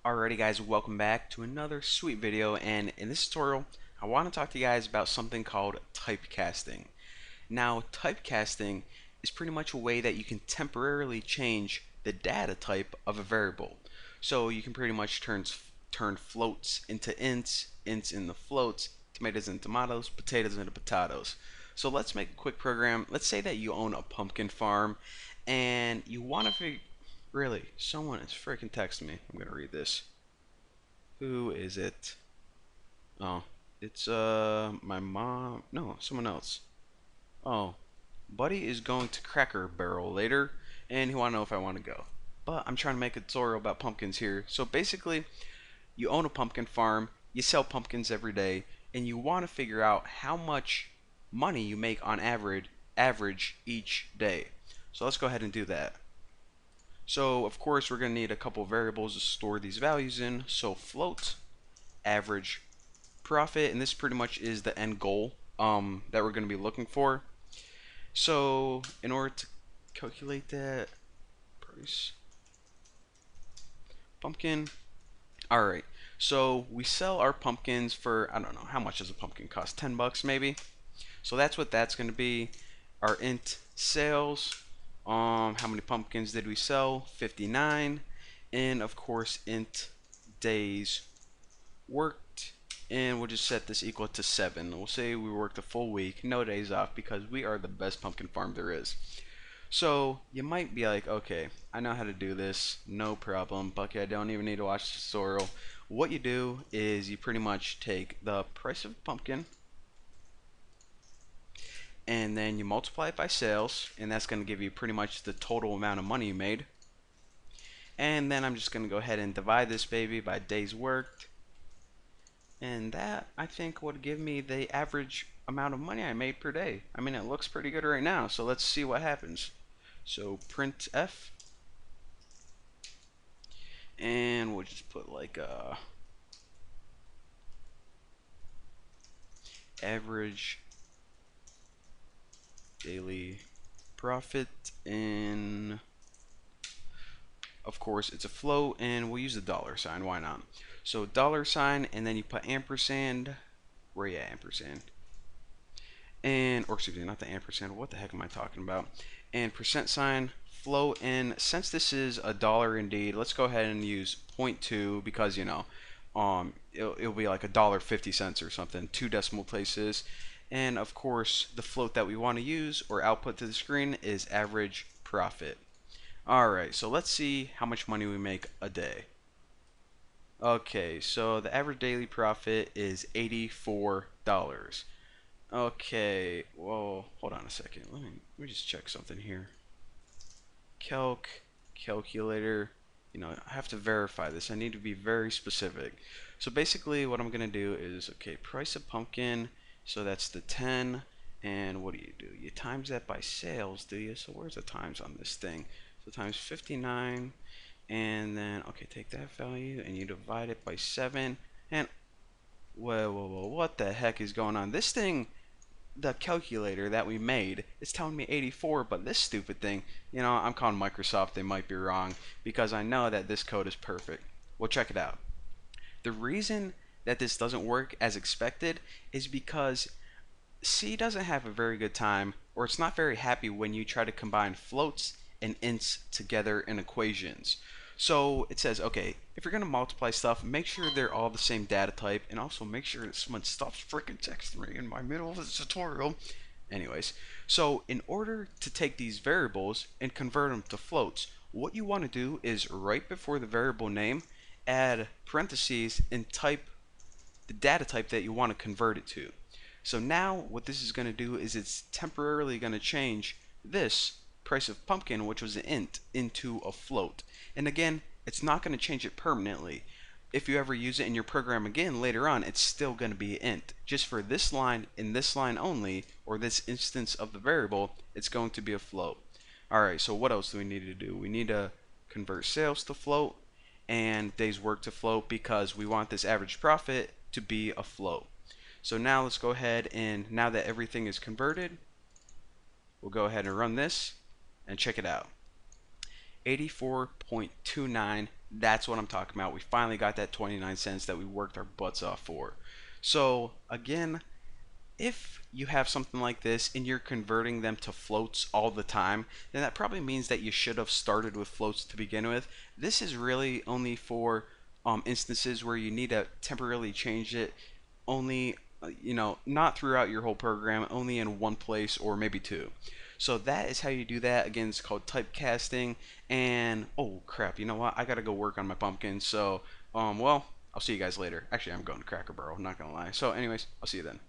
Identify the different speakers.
Speaker 1: Alrighty guys, welcome back to another sweet video, and in this tutorial I want to talk to you guys about something called typecasting. Now typecasting is pretty much a way that you can temporarily change the data type of a variable. So you can pretty much turn floats into ints into floats, tomatoes into tomatoes, potatoes into potatoes. So let's make a quick program. Let's say that you own a pumpkin farm and you want to figure. Really, someone is freaking texting me. I'm gonna read this. Who is it? Oh, it's my mom. No, someone else. Oh, Buddy is going to Cracker Barrel later, and he wanna know if I want to go. But I'm trying to make a tutorial about pumpkins here. So basically, you own a pumpkin farm, you sell pumpkins every day, and you want to figure out how much money you make on average each day. So let's go ahead and do that. So of course we're going to need a couple variables to store these values in. So float, average profit, and this pretty much is the end goal that we're going to be looking for. So in order to calculate that, price pumpkin. Alright, so we sell our pumpkins for, I don't know, how much does a pumpkin cost? 10 bucks maybe? So that's what that's going to be. Our int sales. How many pumpkins did we sell? 59. And of course int days worked, and we'll just set this equal to 7. We'll say we worked a full week, no days off, because we are the best pumpkin farm there is. So you might be like, okay, I know how to do this, no problem, Bucky, I don't even need to watch the tutorial. What you do is you pretty much take the price of pumpkin and then you multiply it by sales, and that's going to give you pretty much the total amount of money you made. And then I'm just going to go ahead and divide this baby by days worked, and that I think would give me the average amount of money I made per day. I mean, it looks pretty good right now, so let's see what happens. So print f, and we'll just put like average daily profit, and of course it's a float, and we'll use the dollar sign, why not? So dollar sign, and then you put ampersand. Where you at, ampersand? And, or excuse me, not the ampersand, what the heck am I talking about? And percent sign, float, and since this is a dollar indeed, let's go ahead and use 0.2, because you know, it'll be like $1.50 or something, 2 decimal places. And of course the float that we want to use or output to the screen is average profit. Alright, so let's see how much money we make a day. Okay, so the average daily profit is $84. Okay, well, hold on a second. Let me just check something here. Calculator. You know, I have to verify this. I need to be very specific. So basically what I'm going to do is, okay, price of pumpkin. So that's the 10. And what do? You times that by sales, do you? So where's the times on this thing? So times 59. And then, okay, take that value and you divide it by 7. And, whoa, what the heck is going on? This thing, the calculator that we made, is telling me 84, but this stupid thing, you know, I'm calling Microsoft, they might be wrong, because I know that this code is perfect. Well, check it out. The reason that this doesn't work as expected is because C doesn't have a very good time, or it's not very happy when you try to combine floats and ints together in equations. So it says, okay, if you're going to multiply stuff, make sure they're all the same data type, and also make sure that someone stops freaking texting me in my middle of this tutorial. Anyways, so in order to take these variables and convert them to floats, what you want to do is right before the variable name, add parentheses and type the data type that you want to convert it to. So now what this is going to do is it's temporarily going to change this price of pumpkin, which was an int, into a float. And again, it's not going to change it permanently. If you ever use it in your program again later on, it's still going to be an int. Just for this line, in this line only, or this instance of the variable, it's going to be a float. Alright, so what else do we need to do? We need to convert sales to float and days work to float, because we want this average profit to be a float. So now let's go ahead, and now that everything is converted, we'll go ahead and run this and check it out. 84.29 That's what I'm talking about. We finally got that 29 cents that we worked our butts off for. So again, if you have something like this and you're converting them to floats all the time, then that probably means that you should have started with floats to begin with. This is really only for instances where you need to temporarily change it, only not throughout your whole program, only in one place or maybe two. So that is how you do that. Again, it's called typecasting. And oh crap, you know what? I gotta go work on my pumpkin. So well, I'll see you guys later. Actually, I'm going to Cracker Barrel. I'm not gonna lie. So anyways, I'll see you then.